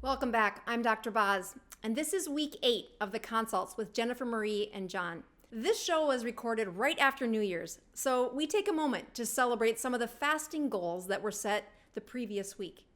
Welcome back. I'm Dr. Boz, and this is week 8 of the consults with Jennifer Marie and John. This show was recorded right after New Year's, so we take a moment to celebrate some of the fasting goals that were set the previous week.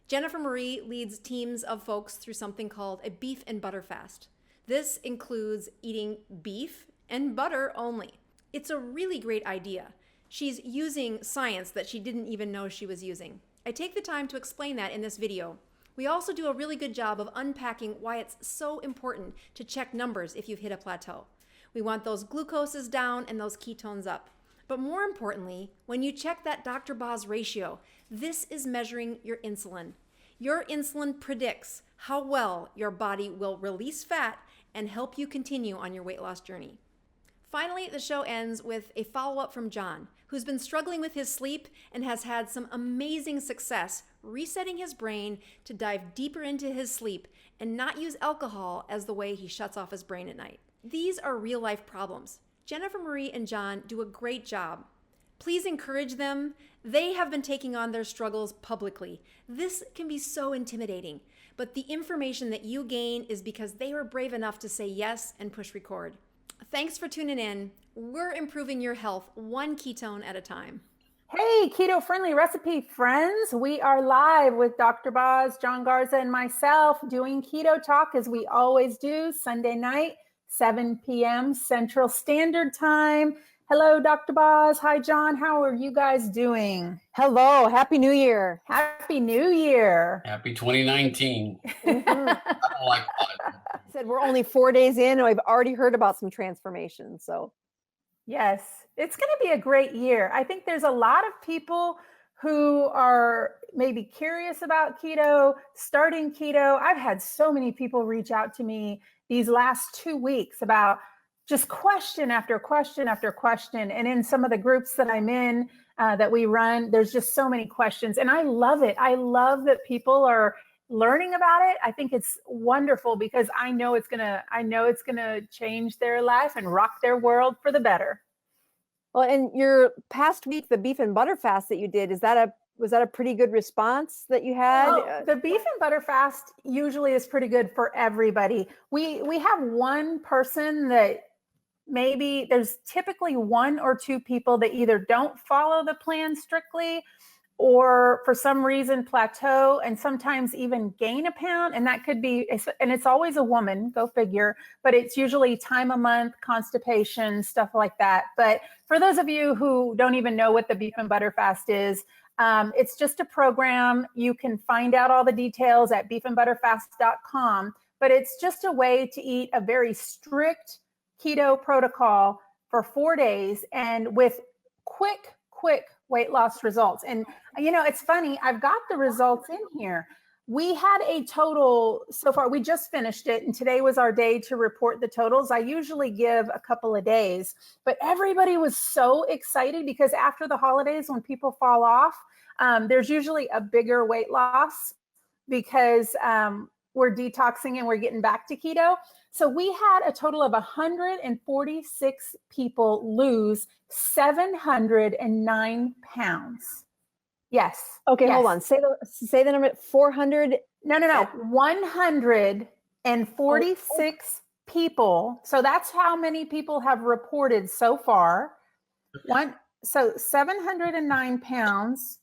Jennifer Marie leads teams of folks through something called a beef and butter fast. This includes eating beef and butter only. It's a really great idea. She's using science that she didn't even know she was using. I take the time to explain that in this video. We also do a really good job of unpacking why it's so important to check numbers if you've hit a plateau. We want those glucoses down and those ketones up. But more importantly, when you check that Dr. Boz ratio, this is measuring your insulin. Your insulin predicts how well your body will release fat and help you continue on your weight loss journey. Finally, the show ends with a follow-up from John, who's been struggling with his sleep and has had some amazing success resetting his brain to dive deeper into his sleep and not use alcohol as the way he shuts off his brain at night. These are real-life problems. Jennifer Marie and John do a great job. Please encourage them. They have been taking on their struggles publicly. This can be so intimidating, but the information that you gain is because they were brave enough to say yes and push record. Thanks for tuning in. We're improving your health one ketone at a time. Hey, keto-friendly recipe friends. We are live with Dr. Boz, John Garza, and myself doing Keto Talk as we always do, Sunday night, 7 p.m. Central Standard Time. Hello, Dr. Boz. Hi, John. How are you guys doing? Hello. Happy New Year. Happy New Year. Happy 2019. Mhm. I don't like that. Said we're only 4 days in and I've already heard about some transformation. So Yes, it's going to be a great year. I think there's a lot of people who are maybe curious about keto, starting keto. I've had so many people reach out to me these last 2 weeks about just question after question after question. And in some of the groups that I'm in that we run, there's just so many questions. And I love it. I love that people are learning about it. I think it's wonderful because I know it's gonna change their life and rock their world for the better. well, and your past week, the beef and butter fast that you did, was that a pretty good response that you had? Well, the beef and butter fast usually is pretty good for everybody. We have one person that maybe there's typically 1 or 2 people that either don't follow the plan strictly or for some reason plateau and sometimes even gain a pound. And that could be, and it's always a woman, go figure, but it's usually time a month, constipation, stuff like that. But for those of you who don't even know what the beef and butter fast is, it's just a program. You can find out all the details at beefandbutterfast.com, but it's just a way to eat a very strict keto protocol for 4 days and with quick weight loss results. And it's funny, I've got the results in here. We had a total so far, we just finished it, and today was our day to report the totals. I usually give a couple of days, but everybody was so excited because after the holidays, when people fall off, there's usually a bigger weight loss because we're detoxing and we're getting back to keto. So we had a total of 146 people lose 709 pounds. Yes. Okay, yes. hold on. Say the number 400. No. 146 people. So that's how many people have reported so far. So 709 pounds.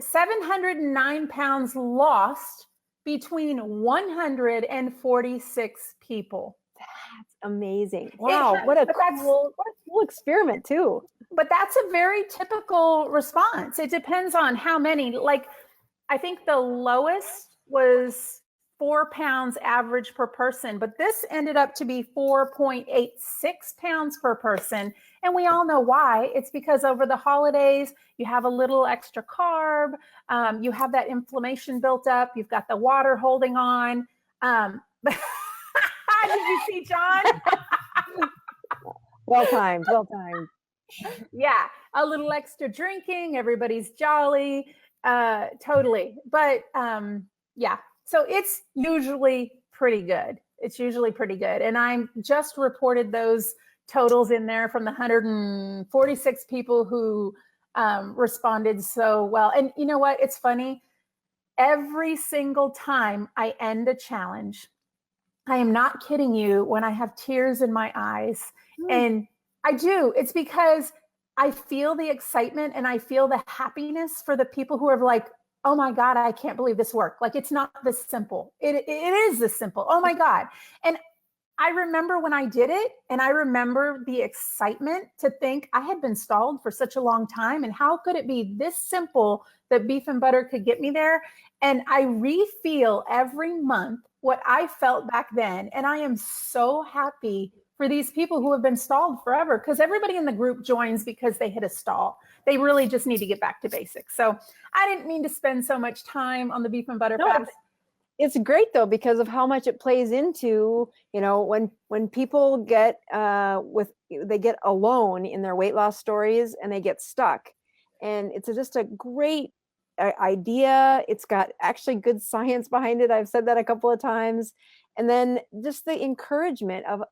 709 pounds lost between 146 people. That's amazing. Wow. What a cool experiment too. But that's a very typical response. It depends on how many. Like, I think the lowest was 4 pounds average per person, but this ended up to be 4.86 pounds per person. And we all know why. It's because over the holidays, you have a little extra carb, you have that inflammation built up, you've got the water holding on. Did you see John? Well timed. Yeah, a little extra drinking, everybody's jolly, totally. But yeah, so it's usually pretty good. And I'm just reported those totals in there from the 146 people who responded so well. And you know what? It's funny. every single time I end a challenge, I am not kidding you when I have tears in my eyes. And I do. It's because I feel the excitement and I feel the happiness for the people who are like, oh my God, I can't believe this worked. Like, it's not this simple. It is this simple. Oh my God. And I remember when I did it, and I remember the excitement to think I had been stalled for such a long time. And how could it be this simple that beef and butter could get me there? And I re-feel every month what I felt back then. And I am so happy for these people who have been stalled forever, because everybody in the group joins because they hit a stall. They really just need to get back to basics. So I didn't mean to spend so much time on the beef and butter fast. It's great though, because of how much it plays into, when people get they get alone in their weight loss stories and they get stuck. And it's just a great idea. It's got actually good science behind it. I've said that a couple of times. And then just the encouragement of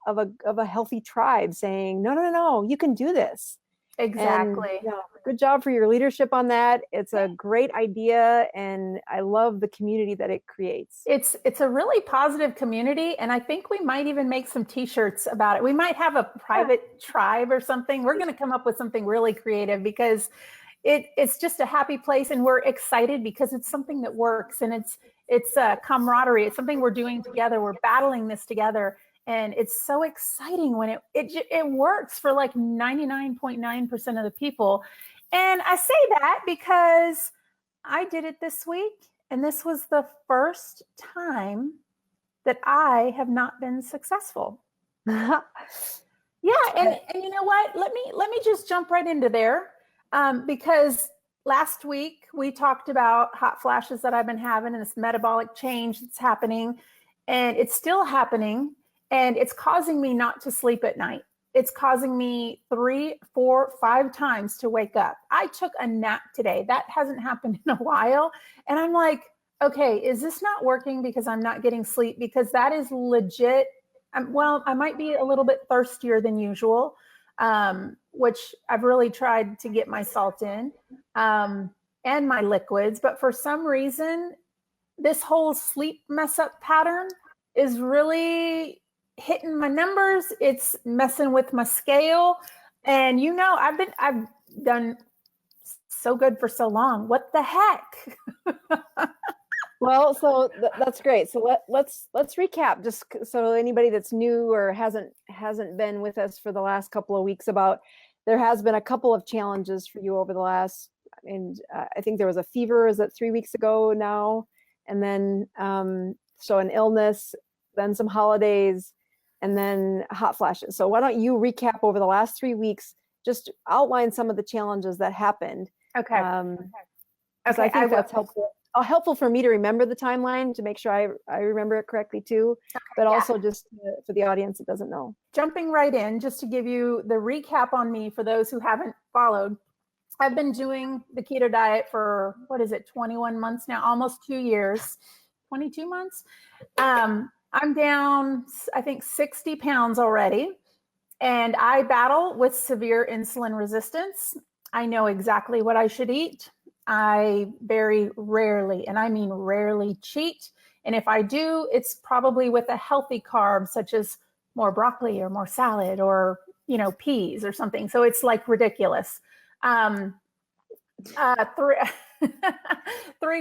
a healthy tribe saying, no, you can do this. Exactly. And, good job for your leadership on that. It's a great idea, and I love the community that it creates. It's a really positive community, and I think we might even make some t-shirts about it. We might have a private tribe or something. We're going to come up with something really creative, because it's just a happy place, and we're excited because it's something that works, and it's a camaraderie. It's something we're doing together. We're battling this together. And it's so exciting when it works for like 99.9% of the people. And I say that because I did it this week, and this was the first time that I have not been successful. Yeah, and you know what? Let me just jump right into there, because last week we talked about hot flashes that I've been having and this metabolic change that's happening, and it's still happening. And it's causing me not to sleep at night. It's causing me 3, 4, 5 times to wake up. I took a nap today. That hasn't happened in a while. And I'm like, okay, is this not working because I'm not getting sleep? Because that is legit. I might be a little bit thirstier than usual, which I've really tried to get my salt in, and my liquids. But for some reason, this whole sleep mess up pattern is really hitting my numbers. It's messing with my scale. And I've done so good for so long. What the heck? Well, so that's great. So let's recap, just so anybody that's new or hasn't been with us for the last couple of weeks, about there has been a couple of challenges for you over the last, and I think there was a fever, is that 3 weeks ago now? And then, so an illness, then some holidays, and then hot flashes. So why don't you recap over the last 3 weeks, just outline some of the challenges that happened. Okay. Okay. I think that's helpful for me to remember the timeline, to make sure I remember it correctly too, but also just for the audience that doesn't know. Jumping right in, just to give you the recap on me for those who haven't followed. I've been doing the keto diet for, 21 months now, almost 2 years, 22 months. I'm down, I think, 60 pounds already, and I battle with severe insulin resistance. I know exactly what I should eat. I very rarely, and I mean rarely, cheat. And if I do, it's probably with a healthy carb, such as more broccoli or more salad or, peas or something. So it's like ridiculous. 3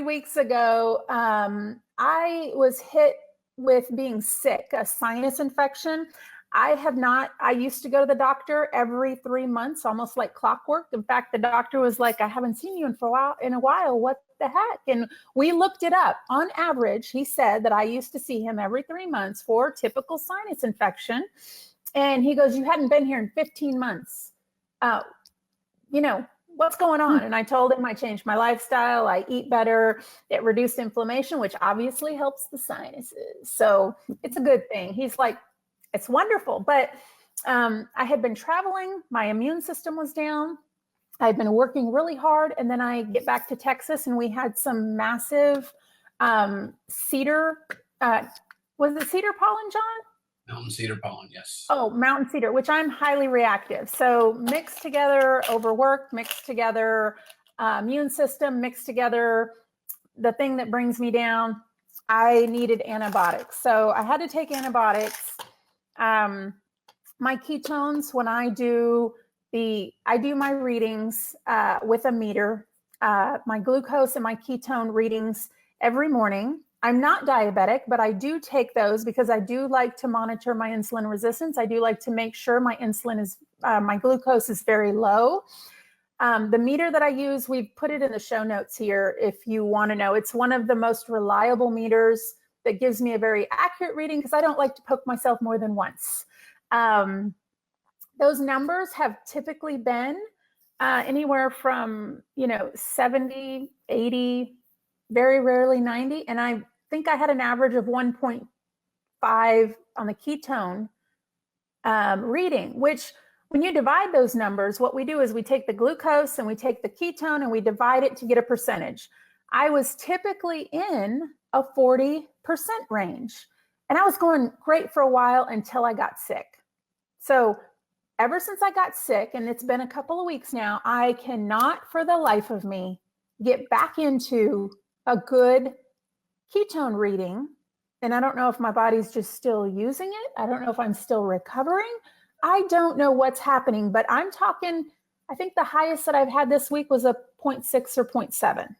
weeks ago, I was hit with being sick, a sinus infection. I used to go to the doctor every 3 months, almost like clockwork. In fact, the doctor was like, I haven't seen you in a while. What the heck? And we looked it up. On average, he said that I used to see him every 3 months for typical sinus infection. And he goes, you hadn't been here in 15 months. What's going on? And I told him I changed my lifestyle. I eat better. It reduced inflammation, which obviously helps the sinuses. So it's a good thing. He's like, it's wonderful. But I had been traveling. My immune system was down. I'd been working really hard. And then I get back to Texas, and we had some massive cedar. Was it cedar pollen, John? Mountain cedar pollen, yes. Oh, mountain cedar, which I'm highly reactive. So mixed together, overworked, mixed together, immune system, mixed together, the thing that brings me down, I needed antibiotics. So I had to take antibiotics. My ketones, when I do my readings with a meter, my glucose and my ketone readings every morning. I'm not diabetic, but I do take those because I do like to monitor my insulin resistance. I do like to make sure my my glucose is very low. The meter that I use, we've put it in the show notes here if you want to know. It's one of the most reliable meters that gives me a very accurate reading because I don't like to poke myself more than once. Those numbers have typically been anywhere from 70, 80, very rarely 90, and I think I had an average of 1.5 on the ketone reading, which when you divide those numbers, what we do is we take the glucose and we take the ketone and we divide it to get a percentage. I was typically in a 40% range, and I was going great for a while until I got sick. So ever since I got sick, and it's been a couple of weeks now, I cannot for the life of me get back into a good ketone reading. And I don't know if my body's just still using it. I don't know if I'm still recovering. I don't know what's happening, but I'm talking, I think the highest that I've had this week was a 0.6 or 0.7. And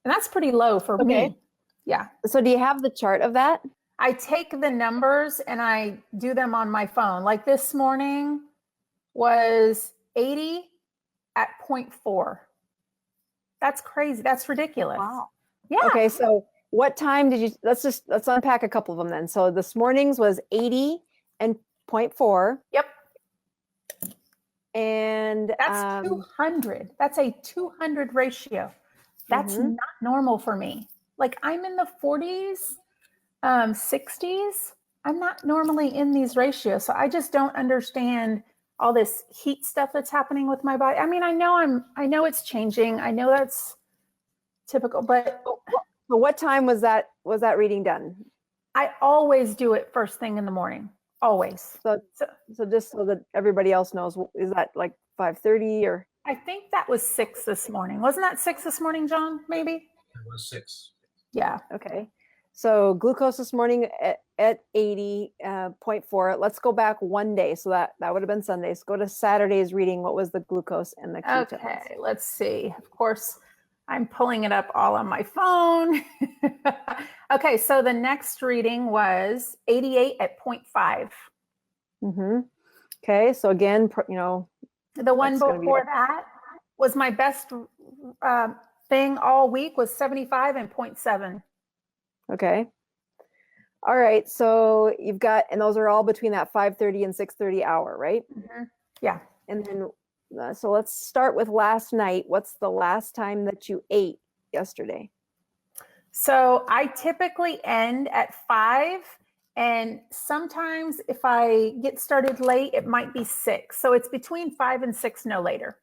that's pretty low for me. Yeah. So do you have the chart of that? I take the numbers and I do them on my phone. Like this morning was 80 at 0.4. That's crazy. That's ridiculous. Wow. Yeah. Okay. So what time did you, let's unpack a couple of them then. So this morning's was 80 and 0.4. Yep. And that's 200. That's a 200 ratio. That's not normal for me. Like I'm in the 40s, 60s. I'm not normally in these ratios. So I just don't understand all this heat stuff that's happening with my body. I mean, I know it's changing. I know that's typical, but what time was that reading done? I always do it first thing in the morning. Always. So just so that everybody else knows, is that like 5:30 or? I think that was 6 this morning. Wasn't that 6 this morning, John? Maybe? It was 6. Yeah. Okay. So glucose this morning at 80.4. Let's go back one day. So that would have been Sunday. So go to Saturday's reading. What was the glucose and the ketones? Okay, let's see. Of course, I'm pulling it up all on my phone. Okay, so the next reading was 88 at 0.5. Okay, so again, the one before that was my best thing all week was 75 and 0.7. Okay. All right. So you've got, and those are all between that 5:30 and 6:30 hour, right? Yeah. And then, so let's start with last night. What's the last time that you ate yesterday? So I typically end at 5, and sometimes if I get started late, it might be 6. So it's between 5 and 6, no later.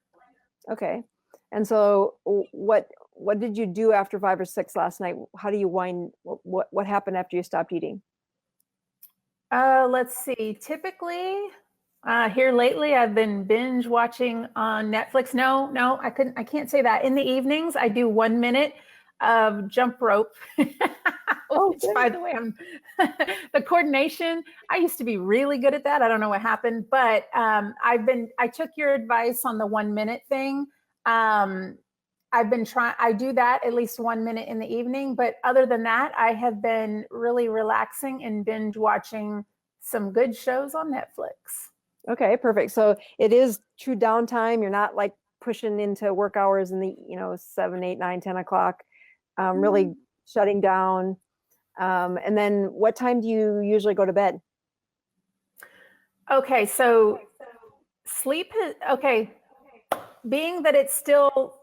Okay. And so what did you do after 5 or 6 last night? How do you wind, what happened after you stopped eating? Let's see. Typically, here lately, I've been binge watching on Netflix. No, I can't say that. In the evenings, I do 1 minute of jump rope. Which, by the way, the coordination, I used to be really good at that. I don't know what happened, but I took your advice on the 1 minute thing. I do that at least 1 minute in the evening, but other than that, I have been really relaxing and binge watching some good shows on Netflix. Okay, perfect. So it is true downtime. You're not like pushing into work hours in the, 7, 8, 9, 10 o'clock, really shutting down. And then what time do you usually go to bed? Okay. So sleep is okay. Being that it's still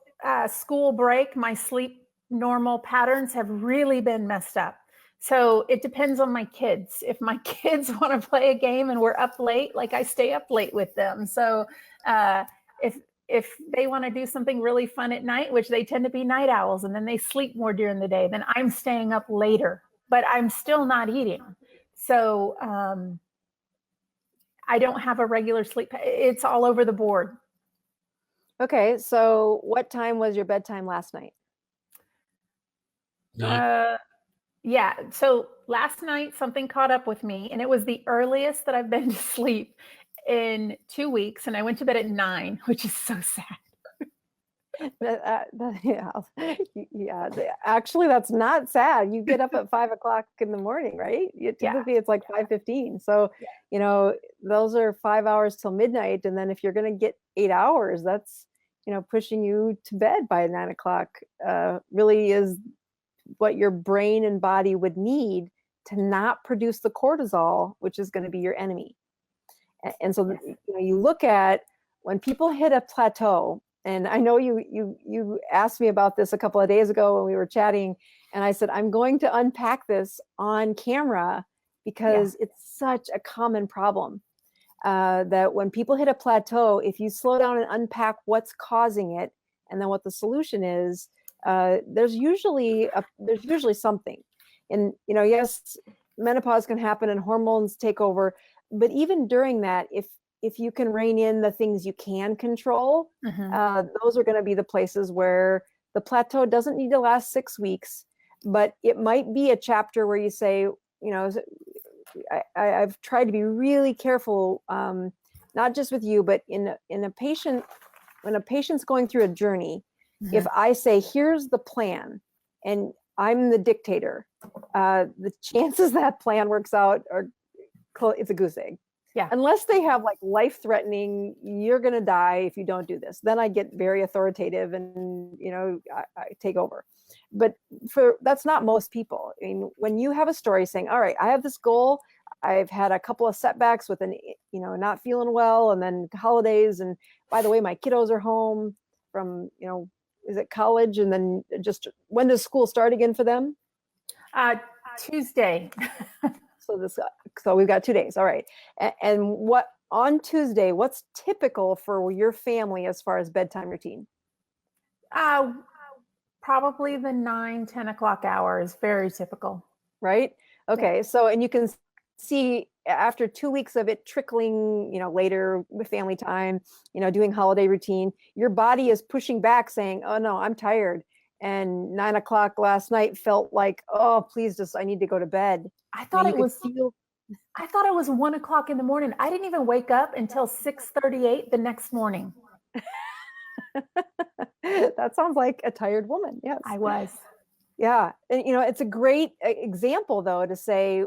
school break, my sleep normal patterns have really been messed up. So it depends on my kids. If my kids want to play a game and we're up late, like I stay up late with them. So if they want to do something really fun at night, which they tend to be night owls, and then they sleep more during the day, then I'm staying up later, but I'm still not eating. So I don't have a regular sleep. It's all over the board. Okay, so what time was your bedtime last night? No. Yeah. So last night something caught up with me, and it was the earliest that I've been to sleep in 2 weeks, and I went to bed at 9, which is so sad. Yeah, actually, that's not sad. You get up at 5 o'clock in the morning, right? Typically, it's like 5:15. So, those are 5 hours till midnight. And then if you're going to get 8 hours, that's, pushing you to bed by 9 o'clock, really is what your brain and body would need to not produce the cortisol, which is going to be your enemy. And so, you look at when people hit a plateau. And I know you asked me about this a couple of days ago when we were chatting, and I said, I'm going to unpack this on camera because it's such a common problem, that when people hit a plateau, if you slow down and unpack what's causing it and then what the solution is, there's usually something. And, yes, menopause can happen and hormones take over, but even during that, if you can rein in the things you can control, those are going to be the places where the plateau doesn't need to last 6 weeks, but it might be a chapter where you say, I've tried to be really careful, not just with you, but in a patient, when a patient's going through a journey, if I say, here's the plan, and I'm the dictator, the chances that plan works out it's a goose egg. Yeah. Unless they have like life-threatening, you're going to die if you don't do this. Then I get very authoritative and, I take over. But that's not most people. I mean, when you have a story saying, all right, I have this goal, I've had a couple of setbacks with not feeling well, and then holidays. And by the way, my kiddos are home from, is it college? And then just, when does school start again for them? Tuesday. So we've got 2 days. All right. And on Tuesday, what's typical for your family as far as bedtime routine? Probably the 9-10 o'clock hour is very typical. Right. Okay. Yeah. So, and you can see after 2 weeks of it trickling, later with family time, doing holiday routine, your body is pushing back saying, oh no, I'm tired. And 9 o'clock last night felt like, oh, please I need to go to bed. I thought it was 1 o'clock in the morning. I didn't even wake up until 6:38 the next morning. That sounds like a tired woman. Yes, I was. Yeah. And, it's a great example though, to say,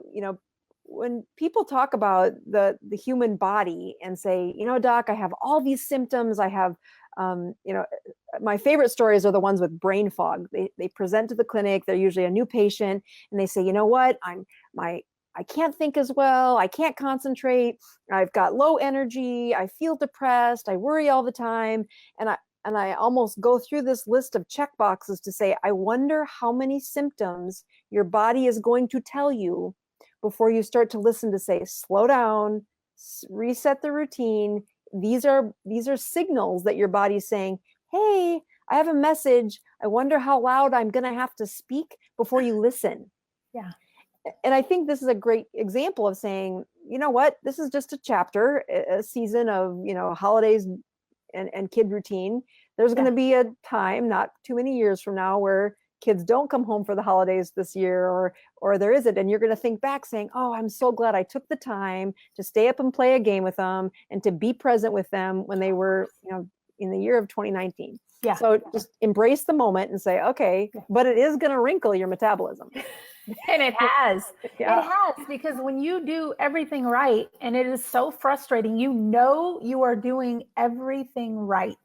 when people talk about the human body and say, doc, I have all these symptoms. I have, my favorite stories are the ones with brain fog. They present to the clinic. They're usually a new patient, and they say, you know what, I can't think as well. I can't concentrate. I've got low energy. I feel depressed. I worry all the time. And I almost go through this list of check boxes to say, I wonder how many symptoms your body is going to tell you before you start to listen to say, slow down, reset the routine. These are signals that your body's saying, hey, I have a message. I wonder how loud I'm going to have to speak before you listen. Yeah. And I think this is a great example of saying, you know what, this is just a chapter, a season of, holidays and kid routine. There's going to be a time, not too many years from now, where kids don't come home for the holidays this year, or there isn't. And you're going to think back saying, oh, I'm so glad I took the time to stay up and play a game with them and to be present with them when they were, in the year of 2019. Yeah. So just embrace the moment and say, okay, but it is going to wrinkle your metabolism. And it has. Yeah. It has, because when you do everything right, and it is so frustrating, you are doing everything right.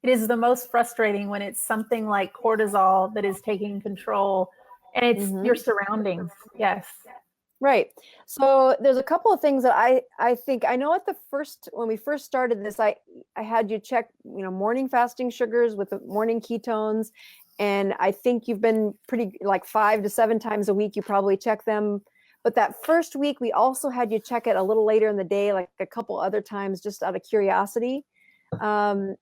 It is the most frustrating when it's something like cortisol that is taking control, and it's your surroundings. Yes. Right. So there's a couple of things that I think, I know when we first started this, I had you check, morning fasting sugars with the morning ketones. And I think you've been pretty, like 5 to 7 times a week, you probably check them. But that first week, we also had you check it a little later in the day, like a couple other times, just out of curiosity. And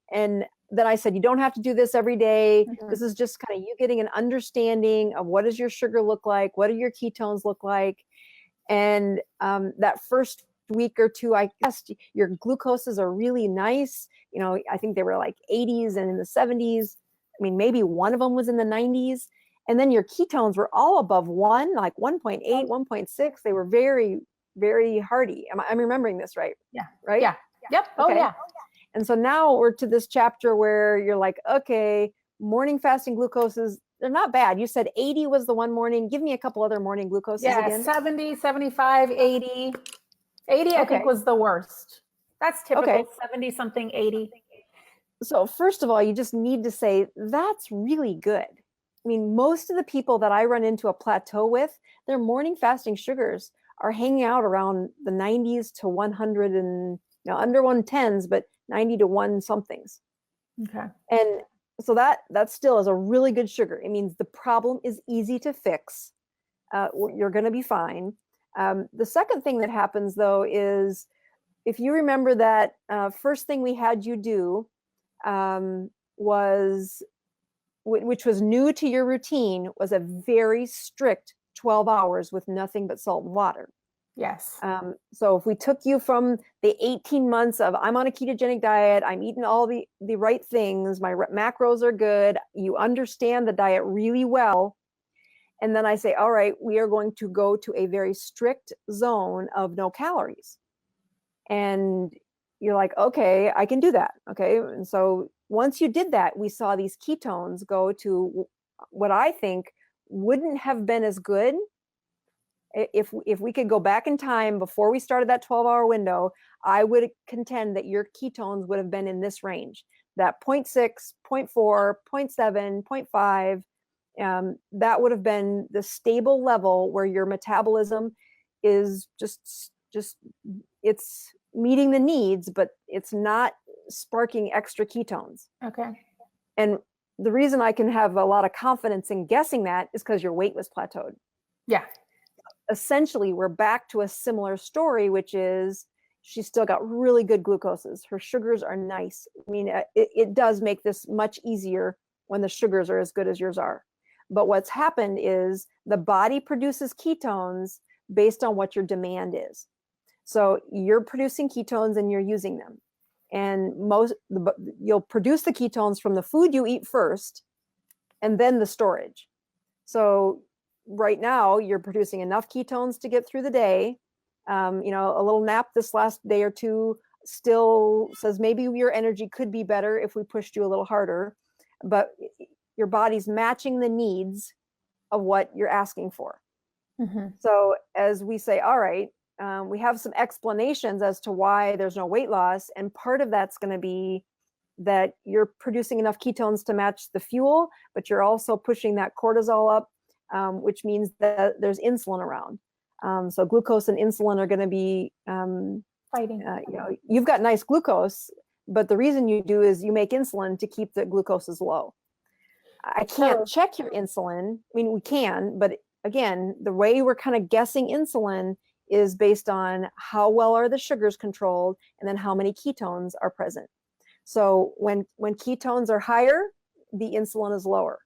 then I said, you don't have to do this every day. Mm-hmm. This is just kind of you getting an understanding of what does your sugar look like? What do your ketones look like? And that first week or two, I guess your glucoses are really nice. I think they were like 80s and in the 70s. I mean, maybe one of them was in the 90s. And then your ketones were all above 1, like 1.8, 1.6. They were very, very hearty. I'm remembering this right? Yeah. Right? Yeah. Yep. Oh, Okay. yeah. And so now we're to this chapter where you're like, okay, morning fasting glucoses, they're not bad. You said 80 was the one morning. Give me a couple other morning glucoses Yeah. again. 70, 75, 80. 80, I think, was the worst. That's typical. Okay. 70 something, 80. So first of all, you just need to say, that's really good. I mean, most of the people that I run into a plateau with, their morning fasting sugars are hanging out around the 90s to 100 and under 110s, but 90 to 1 somethings. Okay. And so that still is a really good sugar. It means the problem is easy to fix. You're going to be fine. The second thing that happens, though, is if you remember that first thing we had you do was, which was new to your routine, was a very strict 12 hours with nothing but salt and water. Yes. So if we took you from the 18 months of I'm on a ketogenic diet, I'm eating all the right things, my macros are good, you understand the diet really well, and then I say, all right, we are going to go to a very strict zone of no calories. And you're like, okay, I can do that. Okay. And so once you did that, we saw these ketones go to what I think wouldn't have been as good if we could go back in time before we started that 12-hour window. I would contend that your ketones would have been in this range, that 0.6, 0.4, 0.7, 0.5. That would have been the stable level where your metabolism is just it's meeting the needs, but it's not sparking extra ketones. Okay. And the reason I can have a lot of confidence in guessing that is because your weight was plateaued. Yeah. Essentially, we're back to a similar story, which is she's still got really good glucoses. Her sugars are nice. I mean, it does make this much easier when the sugars are as good as yours are. But what's happened is the body produces ketones based on what your demand is. So you're producing ketones and you're using them. And you'll produce the ketones from the food you eat first, and then the storage. So right now you're producing enough ketones to get through the day. A little nap this last day or two still says maybe your energy could be better if we pushed you a little harder, but your body's matching the needs of what you're asking for. Mm-hmm. So as we say, all right, we have some explanations as to why there's no weight loss. And part of that's going to be that you're producing enough ketones to match the fuel, but you're also pushing that cortisol up, which means that there's insulin around. So glucose and insulin are going to be Fighting. You've got nice glucose, but the reason you do is you make insulin to keep the glucoses low. I can't check your insulin. I mean, we can, but again, the way we're kind of guessing insulin is based on how well are the sugars controlled and then how many ketones are present. So when ketones are higher, the insulin is lower,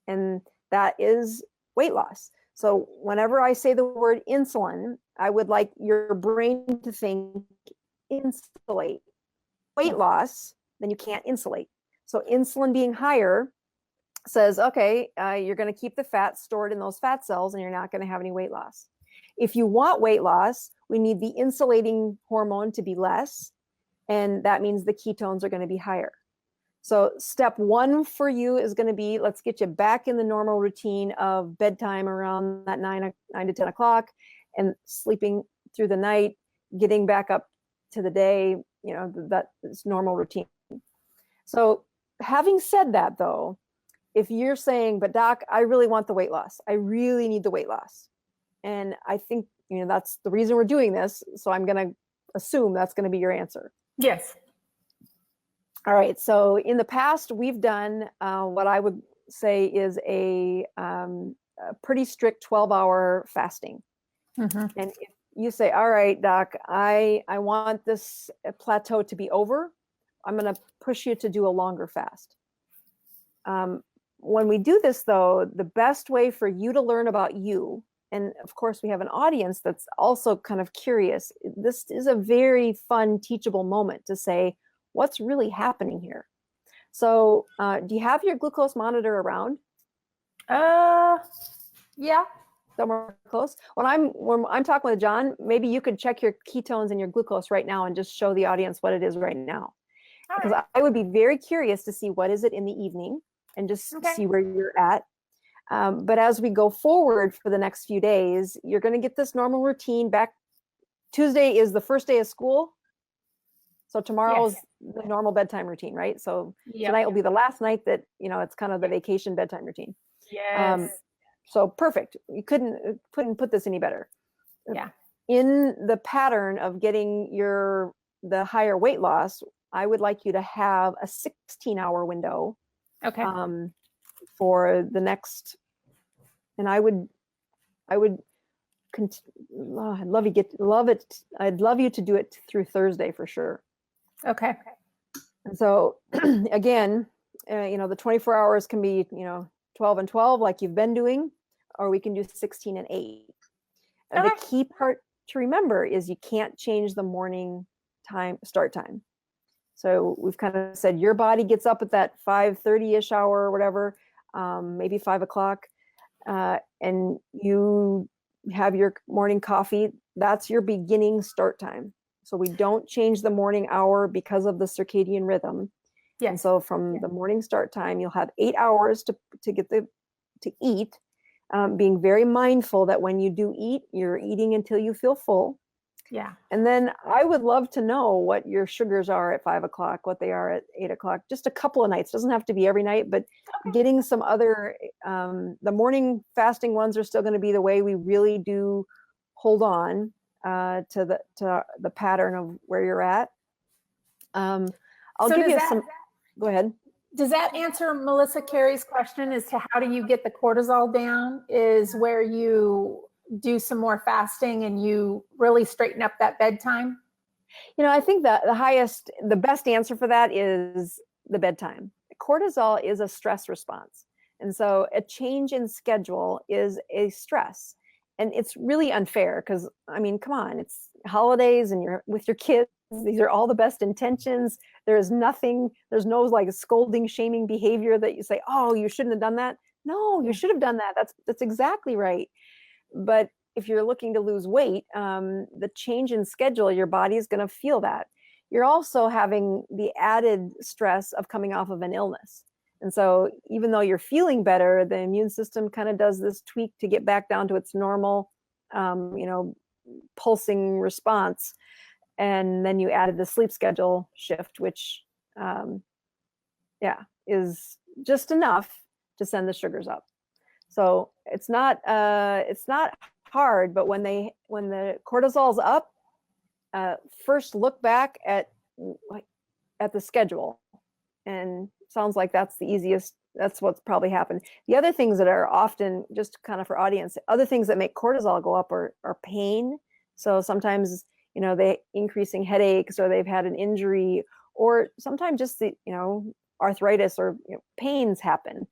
and that is weight loss. So whenever I say the word insulin, I would like your brain to think insulate. Weight loss, then you can't insulate. So insulin being higher says, okay, you're going to keep the fat stored in those fat cells and you're not going to have any weight loss. If you want weight loss, we need the insulating hormone to be less, and that means the ketones are going to be higher. So step one for you is going to be, let's get you back in the normal routine of bedtime around that 9 to 10 o'clock and sleeping through the night, getting back up to the day, that is normal routine. So having said that, though, if you're saying, but doc, I really want the weight loss, I really need the weight loss, and I think, that's the reason we're doing this. So I'm going to assume that's going to be your answer. Yes. All right. So in the past, we've done what I would say is a pretty strict 12-hour fasting. Mm-hmm. And if you say, all right, doc, I want this plateau to be over, I'm going to push you to do a longer fast. When we do this, though, the best way for you to learn about you, and of course we have an audience that's also kind of curious, this is a very fun, teachable moment to say, what's really happening here? So do you have your glucose monitor around? Yeah. Somewhere close. When I'm talking with John, maybe you could check your ketones and your glucose right now and just show the audience what it is right now. All Because right. I would be very curious to see what is it in the evening and just Okay. see where you're at. But as we go forward for the next few days, you're going to get this normal routine back. Tuesday is the first day of school. So tomorrow's the normal bedtime routine, right? So tonight will be the last night that, it's kind of the vacation bedtime routine. Yes. So perfect. You couldn't put this any better. Yeah. In the pattern of getting the higher weight loss, I would like you to have a 16-hour window Okay. for the next, and I'd love you to do it through Thursday for sure. Okay. And so again, the 24 hours can be, 12 and 12 like you've been doing, or we can do 16 and 8. The key part to remember is you can't change the morning start time. So we've kind of said your body gets up at that 5:30-ish hour or whatever, maybe 5 o'clock, and you have your morning coffee. That's your beginning start time. So we don't change the morning hour because of the circadian rhythm. Yes. And so from the morning start time, you'll have 8 hours to eat, being very mindful that when you do eat, you're eating until you feel full. Yeah. And then I would love to know what your sugars are at 5 o'clock, what they are at 8 o'clock, just a couple of nights. Doesn't have to be every night, but getting some other, the morning fasting ones are still going to be the way we really do hold on to the pattern of where you're at. I'll give you some, go ahead. Does that answer Melissa Carey's question as to how do you get the cortisol down? Is where you do some more fasting and you really straighten up that bedtime? I think that the best answer for that is the bedtime. Cortisol is a stress response. And so a change in schedule is a stress. And it's really unfair because, come on, it's holidays and you're with your kids. These are all the best intentions. There's no like scolding, shaming behavior that you say, oh, you shouldn't have done that. No, you should have done that. That's exactly right. But if you're looking to lose weight, the change in schedule, your body is going to feel that. You're also having the added stress of coming off of an illness. And so even though you're feeling better, the immune system kind of does this tweak to get back down to its normal, pulsing response. And then you added the sleep schedule shift, which, is just enough to send the sugars up. So it's not hard, but when the cortisol's up, first look back at the schedule, and sounds like that's the easiest. That's what's probably happened. The other things that are often, just kind of for audience, other things that make cortisol go up are pain. So sometimes, they increasing headaches, or they've had an injury, or sometimes just the, arthritis or pains happen.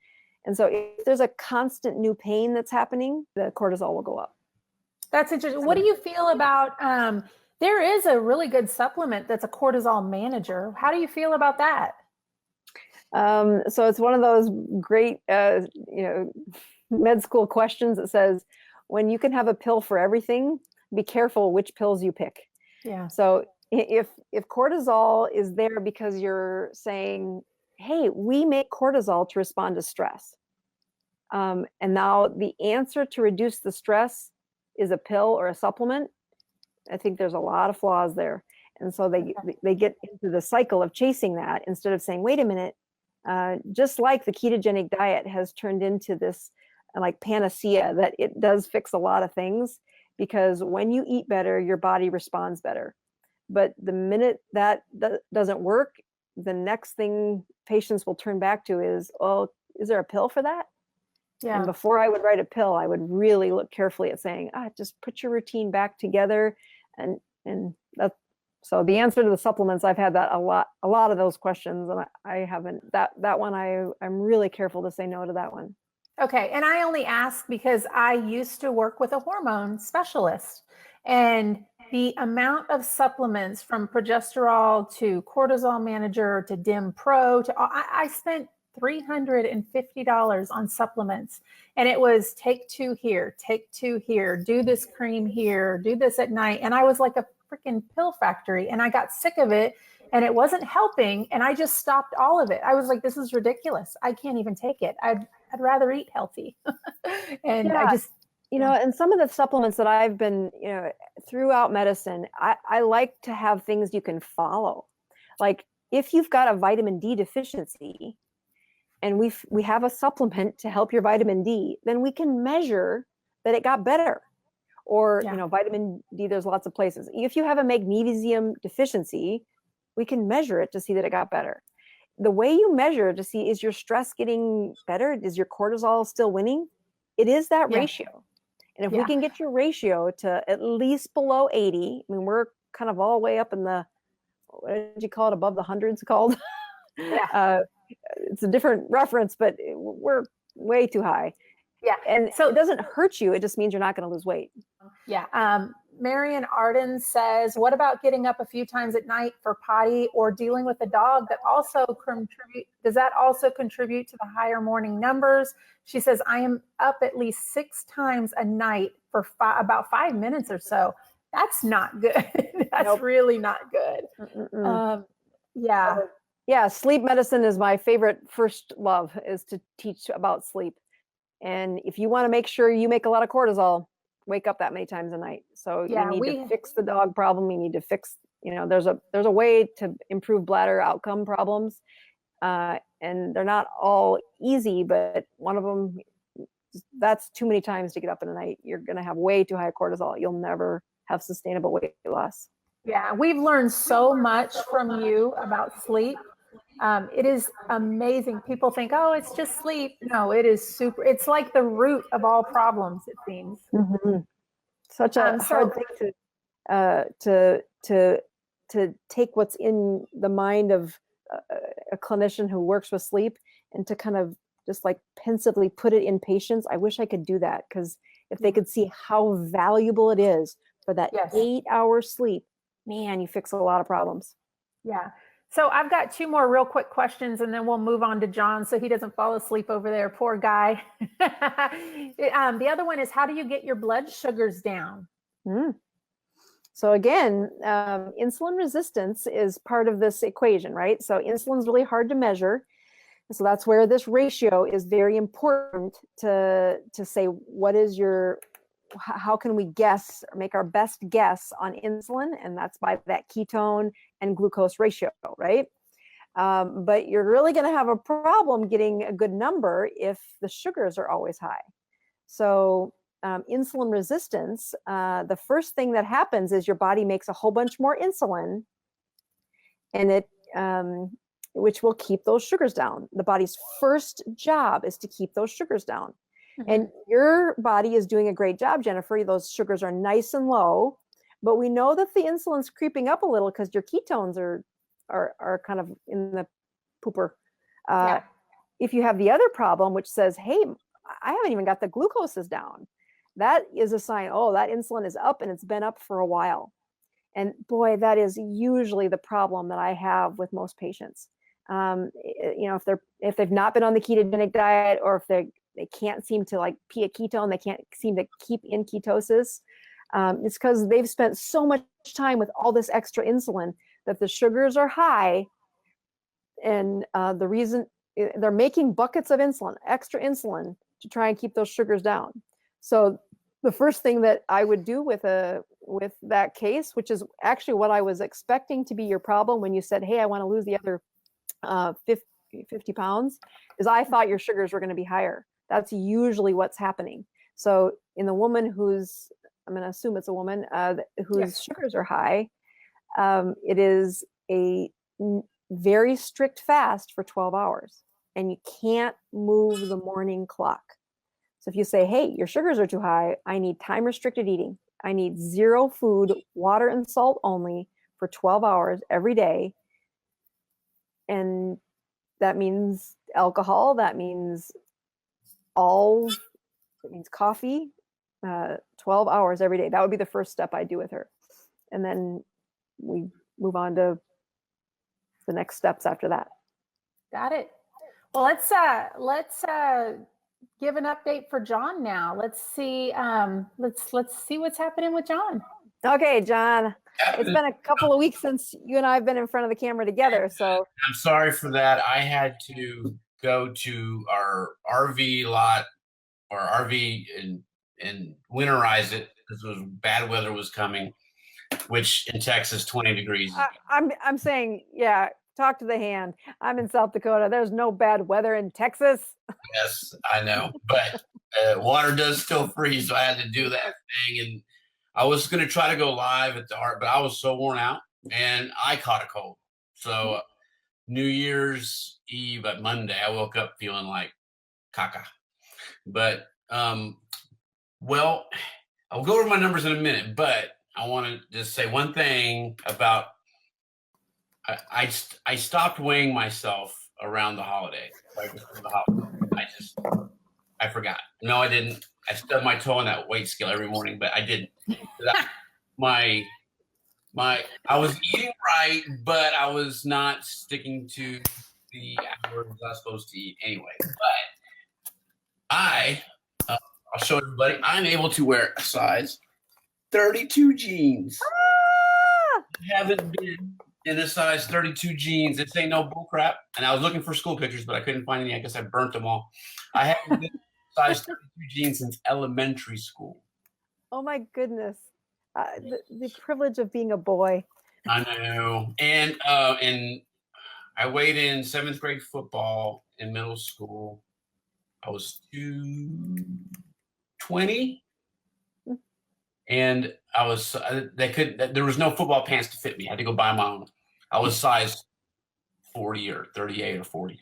And so if there's a constant new pain that's happening, the cortisol will go up. That's interesting. What do you feel about, there is a really good supplement that's a cortisol manager. How do you feel about that? So it's one of those great, med school questions that says, when you can have a pill for everything, be careful which pills you pick. Yeah. So if cortisol is there because you're saying, hey, we make cortisol to respond to stress. And now the answer to reduce the stress is a pill or a supplement. I think there's a lot of flaws there. And so they get into the cycle of chasing that instead of saying, wait a minute, just like the ketogenic diet has turned into this like panacea that it does fix a lot of things, because when you eat better, your body responds better. But the minute that doesn't work, the next thing patients will turn back to is, oh, is there a pill for that? Yeah. And before I would write a pill, I would really look carefully at saying, just put your routine back together. And that's, so the answer to the supplements, I've had that a lot of those questions, and I haven't, that one, I'm really careful to say no to that one. Okay. And I only ask because I used to work with a hormone specialist, and the amount of supplements from progesterol to cortisol manager to DIM Pro to, I spent $350 on supplements. And it was take 2 here, take 2 here, do this cream here, do this at night. And I was like a freaking pill factory, and I got sick of it and it wasn't helping. And I just stopped all of it. I was like, this is ridiculous. I can't even take it. I'd rather eat healthy. And Yeah. I just, And some of the supplements that I've been, throughout medicine, I like to have things you can follow. Like if you've got a vitamin D deficiency and we have a supplement to help your vitamin D, then we can measure that it got better. Or, vitamin D, there's lots of places. If you have a magnesium deficiency, we can measure it to see that it got better. The way you measure to see, is your stress getting better? Is your cortisol still winning? It is that ratio. And if we can get your ratio to at least below 80, I mean, we're kind of all the way up in the, what did you call it, above the hundreds called? It's a different reference, but we're way too high. Yeah. And so it doesn't hurt you. It just means you're not going to lose weight. Yeah. Marion Arden says, what about getting up a few times at night for potty or dealing with a dog that also does that also contribute to the higher morning numbers? She says, I am up at least 6 times a night for about 5 minutes or so. That's not good. That's really not good. Yeah. Sleep medicine is my favorite first love, is to teach about sleep. And if you want to make sure you make a lot of cortisol, wake up that many times a night. So you need to fix the dog problem. You need to fix, there's a way to improve bladder outcome problems. And they're not all easy, but one of them, that's too many times to get up in the night. You're going to have way too high cortisol. You'll never have sustainable weight loss. Yeah. We've learned so much from you about sleep. It is amazing. People think, oh, it's just sleep. No, it is super. It's like the root of all problems, it seems. Mm-hmm. Such a hard thing to take what's in the mind of a clinician who works with sleep and to kind of just like pensively put it in patients. I wish I could do that, because if they could see how valuable it is for that 8-hour sleep, man, you fix a lot of problems. Yeah. So I've got 2 more real quick questions, and then we'll move on to John so he doesn't fall asleep over there. Poor guy. The other one is, how do you get your blood sugars down? So again, insulin resistance is part of this equation, right? So insulin's really hard to measure. So that's where this ratio is very important to say, what is how can we guess or make our best guess on insulin? And that's by that ketone and glucose ratio, right? But you're really going to have a problem getting a good number if the sugars are always high. So insulin resistance, the first thing that happens is your body makes a whole bunch more insulin, and it which will keep those sugars down. The body's first job is to keep those sugars down. Mm-hmm. And your body is doing a great job, Jennifer. Those sugars are nice and low, but we know that the insulin's creeping up a little because your ketones are kind of in the pooper. If you have the other problem, which says, hey, I haven't even got the glucoses down, that is a sign, that insulin is up and it's been up for a while. And boy, that is usually the problem that I have with most patients. If they've not been on the ketogenic diet, or if they can't seem to like be a ketone, they can't seem to keep in ketosis. It's because they've spent so much time with all this extra insulin that the sugars are high. And the reason they're making buckets of insulin, extra insulin, to try and keep those sugars down. So the first thing that I would do with that case, which is actually what I was expecting to be your problem when you said, hey, I want to lose the other 50 pounds, is I thought your sugars were going to be higher. That's usually what's happening. So in the woman who's, I'm going to assume it's a woman whose sugars are high, it is a very strict fast for 12 hours, and you can't move the morning clock. So if you say, hey, your sugars are too high, I need time restricted eating. I need 0 food, water and salt only for 12 hours every day. And that means alcohol, that means coffee, 12 hours every day. That would be the first step I do with her. And then we move on to the next steps after that. Got it. Well, let's give an update for John now. Let's see what's happening with John. Okay, John. It's been a couple of weeks since you and I have been in front of the camera together. So I'm sorry for that. I had to go to our RV lot or RV and winterize it because bad weather was coming, which in Texas, 20 degrees. I'm saying, yeah, talk to the hand. I'm in South Dakota. There's no bad weather in Texas. Yes, I know. But water does still freeze, so I had to do that thing. And I was going to try to go live at the art, but I was so worn out and I caught a cold. So New Year's Eve at Monday, I woke up feeling like caca. But, well, I'll go over my numbers in a minute, but I want to just say one thing about I stopped weighing myself around the holiday. Right before the holiday. I forgot. No, I didn't. I stubbed my toe on that weight scale every morning, but I didn't. I was eating right, but I was not sticking to the hours I was supposed to eat anyway. But I'll show everybody. I'm able to wear a size 32 jeans. I haven't been in a size 32 jeans. This ain't no bull crap. And I was looking for school pictures, but I couldn't find any. I guess I burnt them all. I haven't been in size 32 jeans since elementary school. Oh my goodness. The privilege of being a boy. I know. And I weighed in 7th grade football in middle school. I was 220. And I was, there was no football pants to fit me. I had to go buy my own. I was size 40 or 38 or 40.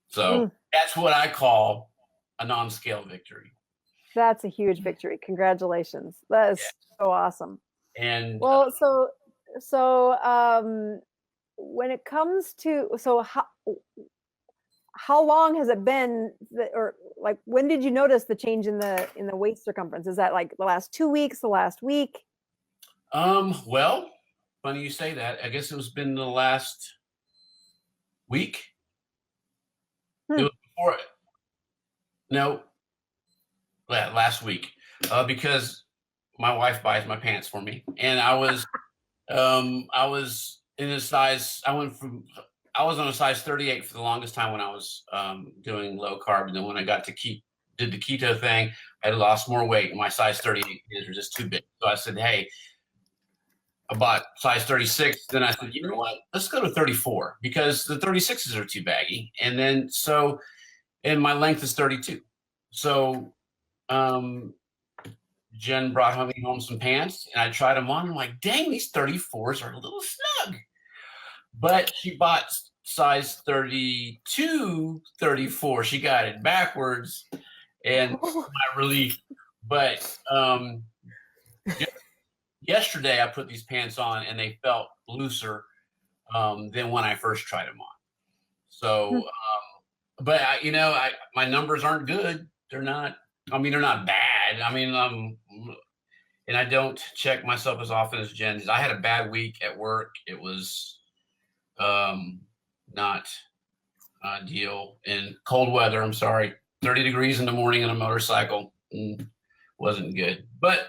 So that's what I call a non-scale victory. That's a huge victory. Congratulations. That is so awesome. And well, so when it comes to, how long has it been or like, when did you notice the change in the waist circumference? Is that like the last 2 weeks, the last week? Well, funny you say that. I guess been the last week. It was before it. No, last week, because my wife buys my pants for me, and I was in a size. I was on a size 38 for the longest time when I was doing low carb, and then when I got to did the keto thing, I lost more weight, and my size 38 pants were just too big. So I said, hey, I bought size 36. Then I said, you know what? Let's go to 34 because the 36s are too baggy, and then and my length is 32. So Jen brought me home some pants, and I tried them on. I'm like, dang, these 34s are a little snug. But she bought size 32, 34. She got it backwards, and my relief. But yesterday I put these pants on, and they felt looser than when I first tried them on. So, but my numbers aren't good. They're not. I mean, they're not bad. I mean, and I don't check myself as often as Jen does. I had a bad week at work. It was not ideal in cold weather. I'm sorry, 30 degrees in the morning on a motorcycle wasn't good. But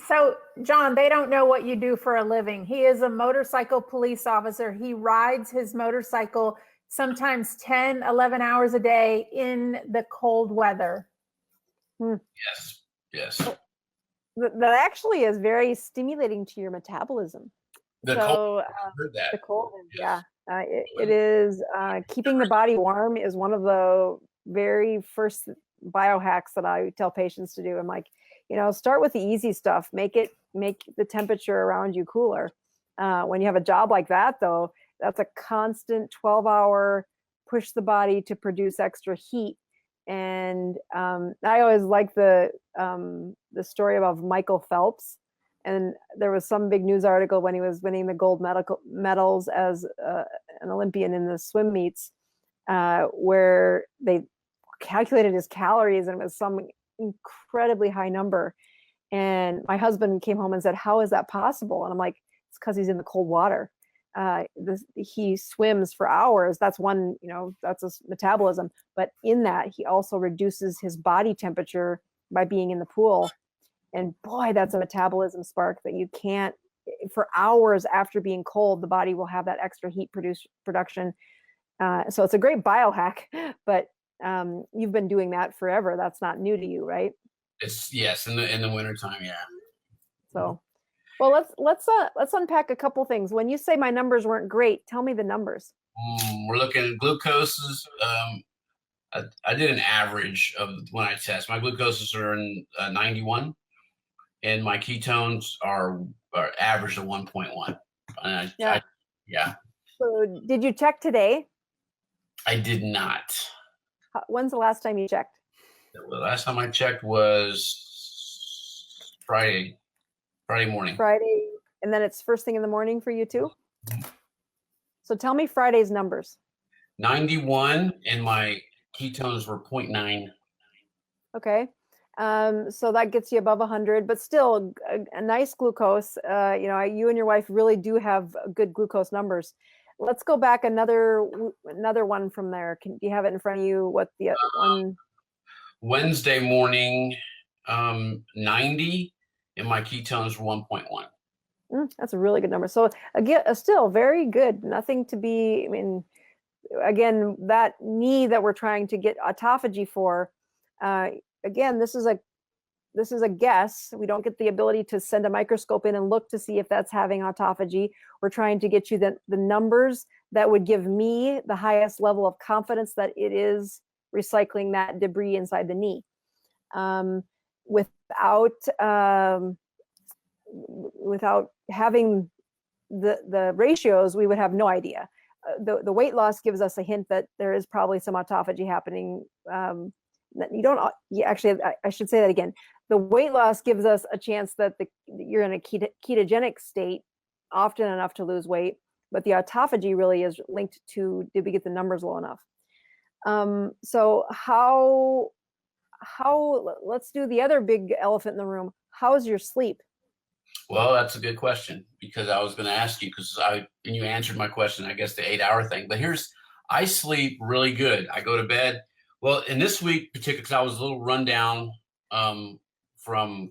so John, they don't know what you do for a living. He is a motorcycle police officer. He rides his motorcycle sometimes 10, 11 hours a day in the cold weather. Yes. That actually is very stimulating to your metabolism. The cold, yeah. It is keeping the body warm is one of the very first biohacks that I tell patients to do. I'm like, start with the easy stuff. Make the temperature around you cooler. When you have a job like that, though, that's a constant 12-hour push the body to produce extra heat. And I always like the story of Michael Phelps. And there was some big news article when he was winning the gold medals as an Olympian in the swim meets, where they calculated his calories, and it was some incredibly high number. And my husband came home and said, "How is that possible?" And I'm like, "It's because he's in the cold water." he swims for hours. That's one, that's his metabolism. But in that, he also reduces his body temperature by being in the pool. And boy, that's a metabolism spark that you can't, for hours after being cold, the body will have that extra heat production. So it's a great biohack, but you've been doing that forever. That's not new to you, right? Yes, in the wintertime, yeah. So, well, let's unpack a couple things. When you say my numbers weren't great, tell me the numbers. We're looking at glucoses. I did an average of when I test. My glucoses are in 91, and my ketones are average of 1.1. Yeah. So, did you check today? I did not. When's the last time you checked? The last time I checked was Friday morning. Friday, and then it's first thing in the morning for you too? So tell me Friday's numbers. 91, and my ketones were 0.9. Okay. So that gets you above 100, but still a nice glucose. You and your wife really do have good glucose numbers. Let's go back another one from there. Do you have it in front of you? What the other one? Wednesday morning, 90, and my ketones were 1.1. That's a really good number. So again, still very good. Nothing to be, I mean, again, that knee that we're trying to get autophagy for, again, this is a guess. We don't get the ability to send a microscope in and look to see if that's having autophagy. We're trying to get you the numbers that would give me the highest level of confidence that it is recycling that debris inside the knee. Without having the ratios, we would have no idea. The weight loss gives us a hint that there is probably some autophagy happening. I should say that again. The weight loss gives us a chance that you're in a ketogenic state often enough to lose weight, but the autophagy really is linked to, did we get the numbers low enough? So how let's do the other big elephant in the room. How's your sleep? Well, that's a good question, because I was going to ask you, and you answered my question, I guess the 8-hour thing, but I sleep really good. I go to bed. Well, in this week, particularly, because I was a little run down from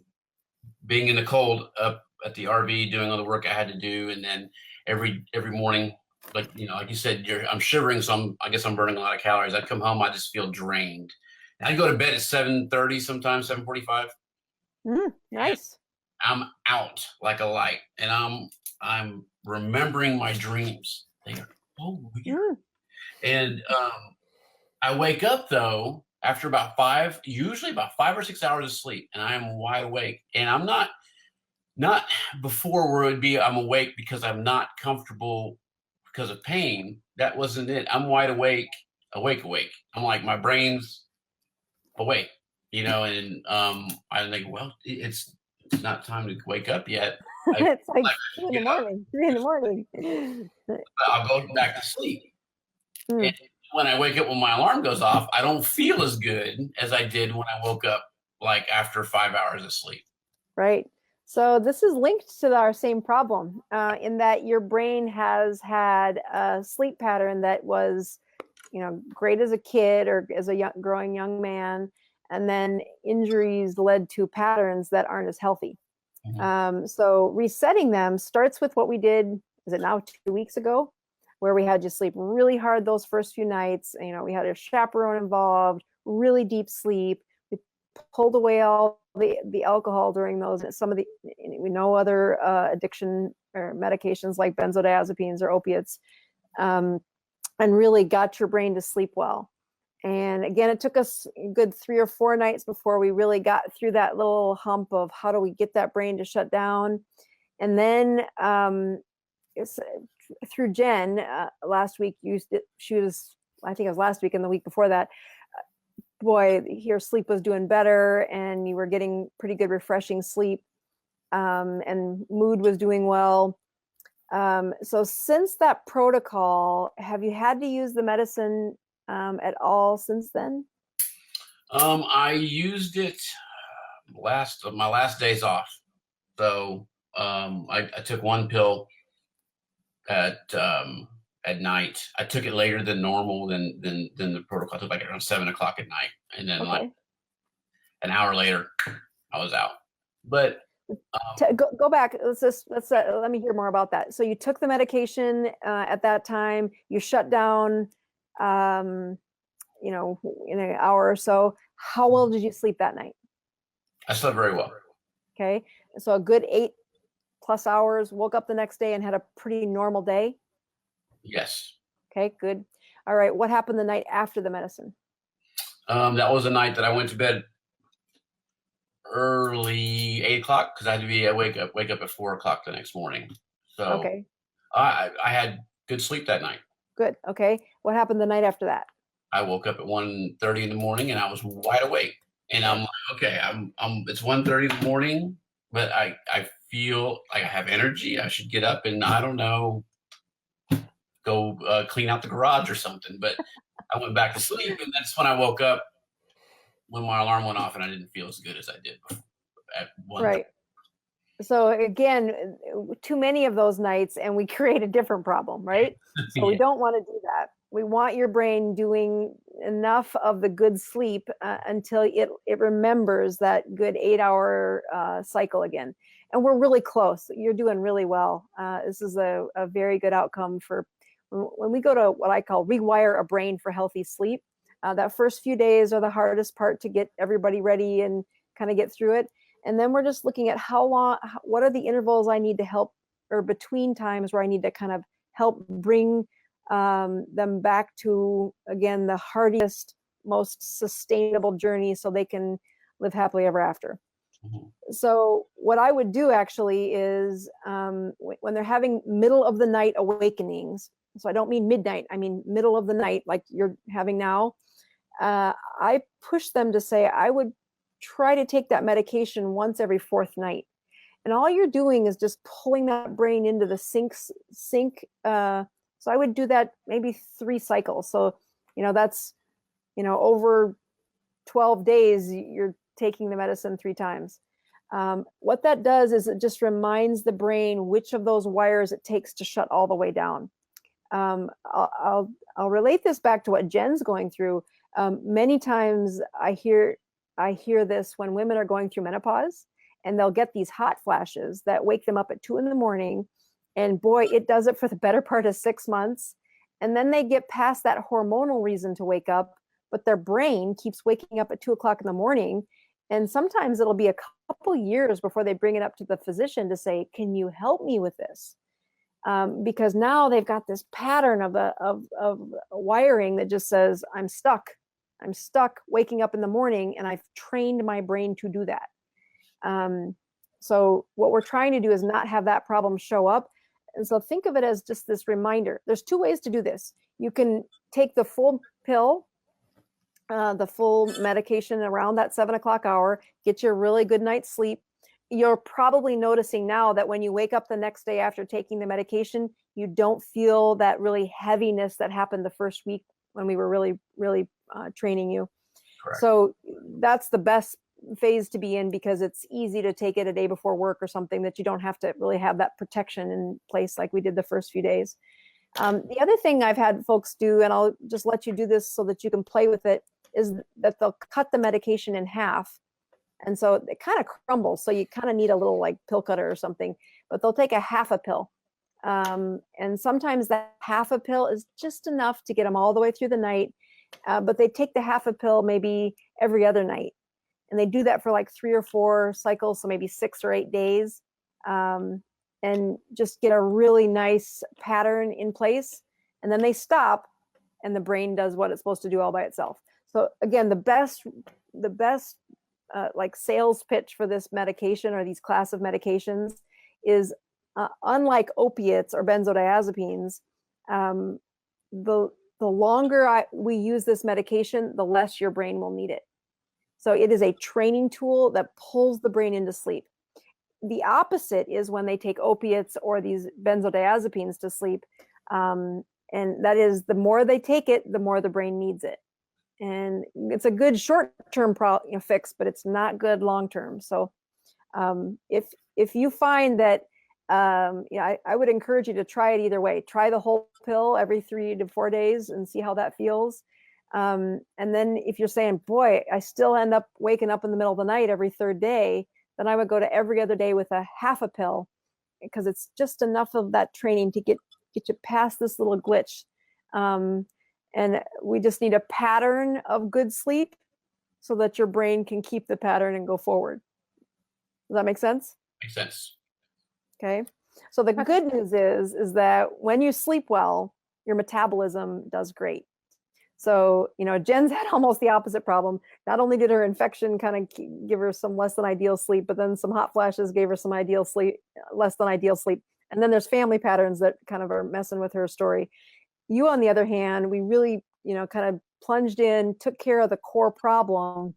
being in the cold up at the RV, doing all the work I had to do. And then every morning, like you said, I'm shivering. So I guess I'm burning a lot of calories. I come home, I just feel drained. And I go to bed at 7:30, sometimes 7:45. Nice. I'm out like a light, and I'm remembering my dreams. They are so weird. And I wake up though after usually about 5 or 6 hours of sleep, and I am wide awake. And I'm not before where it would be I'm awake because I'm not comfortable because of pain. That wasn't it. I'm wide awake. I'm like, my brain's awake, and I think, well, it's not time to wake up yet. It's like 3 in the morning. I'll go back to sleep. And when I wake up, when my alarm goes off, I don't feel as good as I did when I woke up, like after 5 hours of sleep. Right. So this is linked to our same problem in that your brain has had a sleep pattern that was, great as a kid or as a growing young man. And then injuries led to patterns that aren't as healthy. So resetting them starts with what we did, is it now 2 weeks ago, where we had you sleep really hard those first few nights. We had a chaperone involved, really deep sleep. We pulled away all the alcohol during those. We know other addiction or medications like benzodiazepines or opiates, and really got your brain to sleep well. And again, it took us a good 3 or 4 nights before we really got through that little hump of how do we get that brain to shut down. And then through Jen, last week, she was, I think it was last week and the week before that, boy, your sleep was doing better and you were getting pretty good, refreshing sleep, and mood was doing well. So since that protocol, have you had to use the medicine at all since then? I used it my last days off. So I took one pill at night. I took it later than normal than the protocol. I took like around 7 o'clock at night, and then like Okay. an hour later, I was out. But Go back. Let me hear more about that. So you took the medication at that time. You shut down, you know, in an hour or so. How well did you sleep that night? I slept very well. Okay, so a good 8+ hours. Woke up the next day and had a pretty normal day. Yes. Okay, good. All right. What happened the night after the medicine? That was the night that I went to bed early, 8 o'clock, because I had to be wake up at 4 o'clock the next morning. So Okay, I had good sleep that night. good. Okay, what happened the night after that? I woke up at 1:30 in the morning and I was wide awake. And I'm like, okay, it's 1:30 in the morning, but I feel like I have energy. I should get up and, I don't know, go clean out the garage or something. But I went back to sleep, and that's when I woke up, when my alarm went off, and I didn't feel as good as I did before, at 1:30. Right. So again, too many of those nights and we create a different problem, right? So we Yeah. don't want to do that. We want your brain doing enough of the good sleep until it remembers that good 8-hour cycle again. And we're really close. You're doing really well. This is a very good outcome for when we go to what I call rewire a brain for healthy sleep. That first few days are the hardest part to get everybody ready and kind of get through it. And then we're just looking at what are the intervals I need to help, or between times where I need to kind of help bring them back to, again, the hardiest, most sustainable journey so they can live happily ever after. Mhm. So what I would do actually is when they're having middle of the night awakenings, so I don't mean midnight, I mean middle of the night, like you're having now, I push them to say, I would try to take that medication once every 4th night. And all you're doing is just pulling that brain into the sync. So I would do that maybe 3 cycles. So, that's, over 12 days, you're taking the medicine 3 times. What that does is it just reminds the brain which of those wires it takes to shut all the way down. I'll relate this back to what Jen's going through. Many times I hear this when women are going through menopause, and they'll get these hot flashes that wake them up at 2 a.m. And boy, it does it for the better part of 6 months. And then they get past that hormonal reason to wake up, but their brain keeps waking up at 2 o'clock in the morning. And sometimes it'll be a couple years before they bring it up to the physician to say, can you help me with this? Because now they've got this pattern of wiring that just says, I'm stuck waking up in the morning, and I've trained my brain to do that. So what we're trying to do is not have that problem show up. And so think of it as just this reminder. There's 2 ways to do this. You can take the full pill, the full medication around that 7 o'clock hour, get you a really good night's sleep. You're probably noticing now that when you wake up the next day after taking the medication, you don't feel that really heaviness that happened the first week when we were really, really training you. Correct. So that's the best phase to be in, because it's easy to take it a day before work or something, that you don't have to really have that protection in place like we did the first few days. The other thing I've had folks do, and I'll just let you do this so that you can play with it, is that they'll cut the medication in half. And so it kind of crumbles. So you kind of need a little like pill cutter or something, but they'll take a half a pill. And sometimes that half a pill is just enough to get them all the way through the night. But they take the half a pill maybe every other night. And they do that for like 3 or 4 cycles, so maybe 6 or 8 days, and just get a really nice pattern in place. And then they stop, and the brain does what it's supposed to do all by itself. So again, the best like sales pitch for this medication or these class of medications is, unlike opiates or benzodiazepines, the longer we use this medication, the less your brain will need it. So it is a training tool that pulls the brain into sleep. The opposite is when they take opiates or these benzodiazepines to sleep. And that is, the more they take it, the more the brain needs it. And it's a good short-term fix, but it's not good long-term. So if you find that I would encourage you to try it either way. Try the whole pill every 3 to 4 days and see how that feels. And then if you're saying, boy, I still end up waking up in the middle of the night every third day, then I would go to every other day with a half a pill, because it's just enough of that training to get you past this little glitch. And we just need a pattern of good sleep so that your brain can keep the pattern and go forward. Does that make sense? Makes sense. Okay. So the good news is that when you sleep well, your metabolism does great. So, Jen's had almost the opposite problem. Not only did her infection kind of give her some less than ideal sleep, but then some hot flashes gave her some less than ideal sleep. And then there's family patterns that kind of are messing with her story. You, on the other hand, we really, kind of plunged in, took care of the core problem,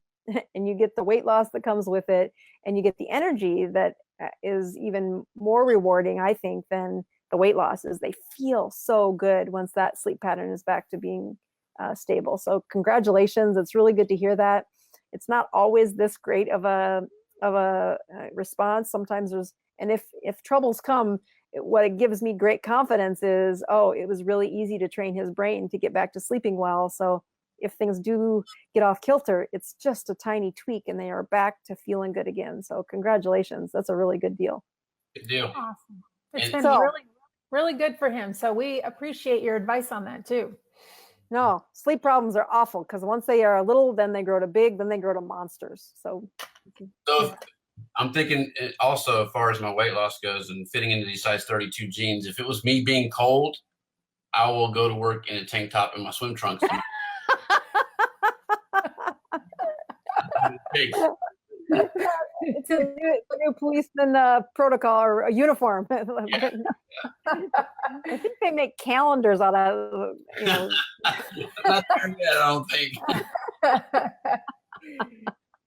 and you get the weight loss that comes with it, and you get the energy that is even more rewarding, I think, than the weight loss is. They feel so good once that sleep pattern is back to being stable. So congratulations. It's really good to hear that. It's not always this great of a response. Sometimes and if troubles come, what it gives me great confidence is, it was really easy to train his brain to get back to sleeping well. So if things do get off kilter, it's just a tiny tweak and they are back to feeling good again. So congratulations. That's a really good deal. Good deal. Awesome. It's been really, really good for him. So we appreciate your advice on that too. No, sleep problems are awful because once they are little, then they grow to big, then they grow to monsters. So I'm thinking also, as far as my weight loss goes and fitting into these size 32 jeans, if it was me being cold, I will go to work in a tank top and my swim trunks. It's a new policeman protocol or a uniform. Yeah. I think they make calendars out of, Not there yet, I don't think.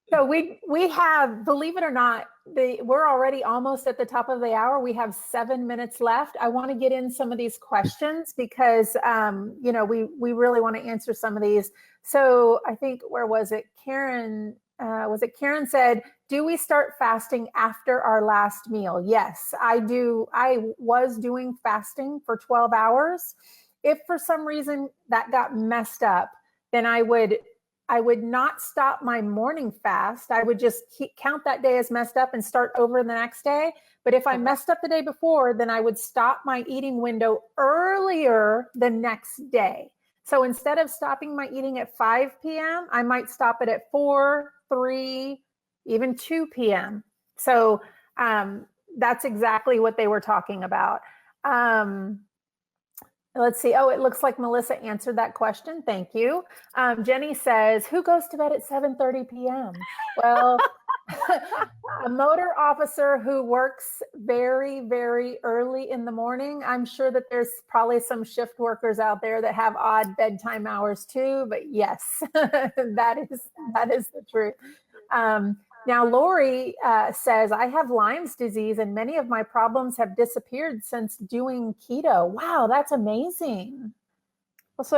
So we have, believe it or not, we're already almost at the top of the hour. We have 7 minutes left. I want to get in some of these questions because, we really want to answer some of these. So I think, where was it? Karen said, do we start fasting after our last meal? Yes, I do. I was doing fasting for 12 hours. If for some reason that got messed up, then I would not stop my morning fast. I would just count that day as messed up and start over the next day. But if I messed up the day before, then I would stop my eating window earlier the next day. So instead of stopping my eating at 5 p.m., I might stop it at 4, 3, even 2 p.m. So that's exactly what they were talking about. Let's see. Oh, it looks like Melissa answered that question. Thank you. Jenny says, who goes to bed at 7:30 p.m.? Well, a motor officer who works very, very early in the morning. I'm sure that there's probably some shift workers out there that have odd bedtime hours too, but yes, that is the truth. Now, Lori says, I have Lyme's disease and many of my problems have disappeared since doing keto. Wow, that's amazing. Well, so,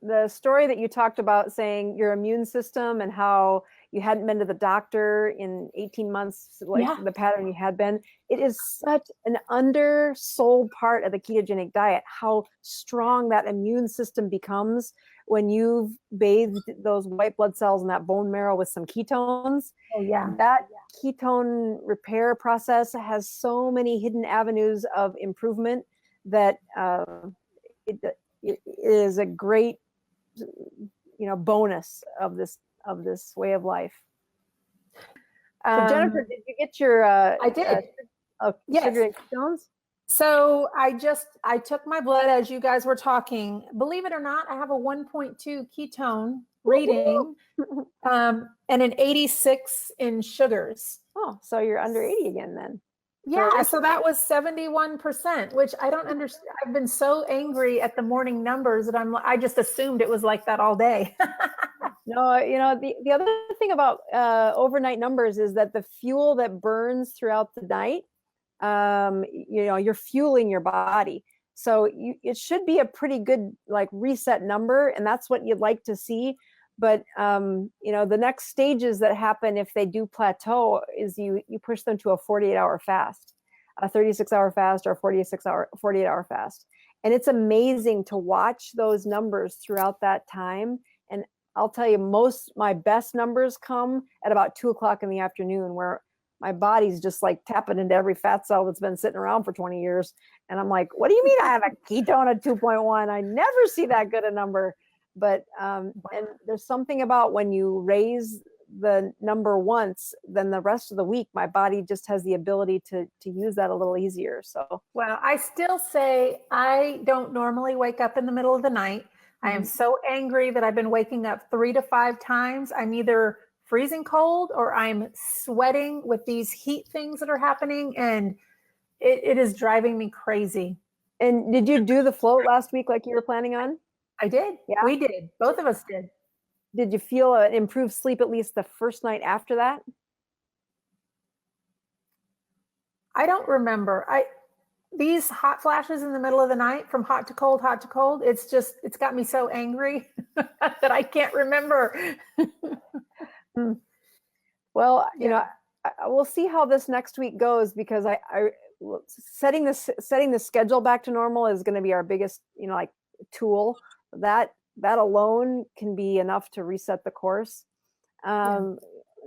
the story that you talked about saying your immune system and how you hadn't been to the doctor in 18 months, the pattern you had been, it is such an undersold part of the ketogenic diet, how strong that immune system becomes when you've bathed those white blood cells and that bone marrow with some ketones. Oh, yeah. That ketone repair process has so many hidden avenues of improvement that it is a great, bonus of this way of life. So Jennifer, did you get your? I did. Yes. Sugar and ketones? So I took my blood as you guys were talking. Believe it or not, I have a 1.2 ketone reading and an 86 in sugars. Oh, so you're under 80 again then. Yeah, so that was 71%, which I don't understand. I've been so angry at the morning numbers that I just assumed it was like that all day. No, the other thing about overnight numbers is that the fuel that burns throughout the night, you're fueling your body. So it should be a pretty good reset number, and that's what you'd like to see. But the next stages that happen if they do plateau is you push them to a 48-hour fast, a 36-hour fast, or a 48-hour fast. And it's amazing to watch those numbers throughout that time. And I'll tell you, my best numbers come at about 2:00 in the afternoon, where my body's just like tapping into every fat cell that's been sitting around for 20 years. And I'm like, what do you mean I have a ketone at 2.1? I never see that good a number. But and there's something about when you raise the number once, then the rest of the week, my body just has the ability to use that a little easier. So, well, I still say I don't normally wake up in the middle of the night. I am so angry that I've been waking up 3 to 5 times. I'm either freezing cold or I'm sweating with these heat things that are happening, and it is driving me crazy. And did you do the float last week like you were planning on? I did. Yeah. We did. Both of us did. Did you feel an improved sleep at least the first night after that? I don't remember. These hot flashes in the middle of the night from hot to cold, it's got me so angry that I can't remember. Well, we'll see how this next week goes, because setting the schedule back to normal is going to be our biggest, tool. That alone can be enough to reset the course. And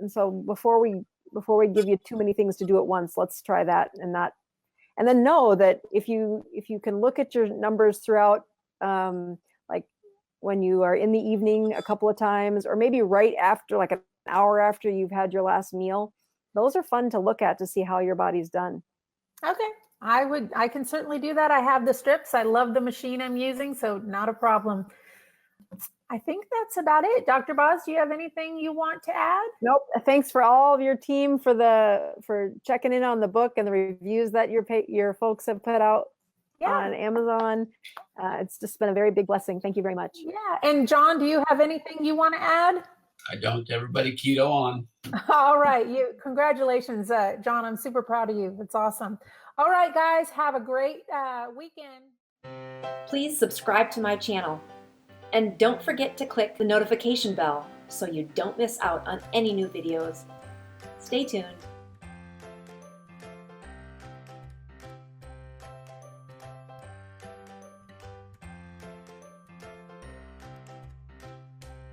so before we give you too many things to do at once, let's try that, and then know that if you can look at your numbers throughout, like when you are in the evening a couple of times, or maybe right after, like an hour after you've had your last meal, those are fun to look at to see how your body's done. Okay. I can certainly do that. I have the strips. I love the machine I'm using, so not a problem. I think that's about it. Dr. Boz, do you have anything you want to add? Nope. Thanks for all of your team for checking in on the book and the reviews that your folks have put out on Amazon. It's just been a very big blessing. Thank you very much. Yeah. And John, do you have anything you want to add? I don't. Everybody keto on. All right. Congratulations, John. I'm super proud of you. It's awesome. All right, guys, have a great weekend. Please subscribe to my channel. And don't forget to click the notification bell so you don't miss out on any new videos. Stay tuned.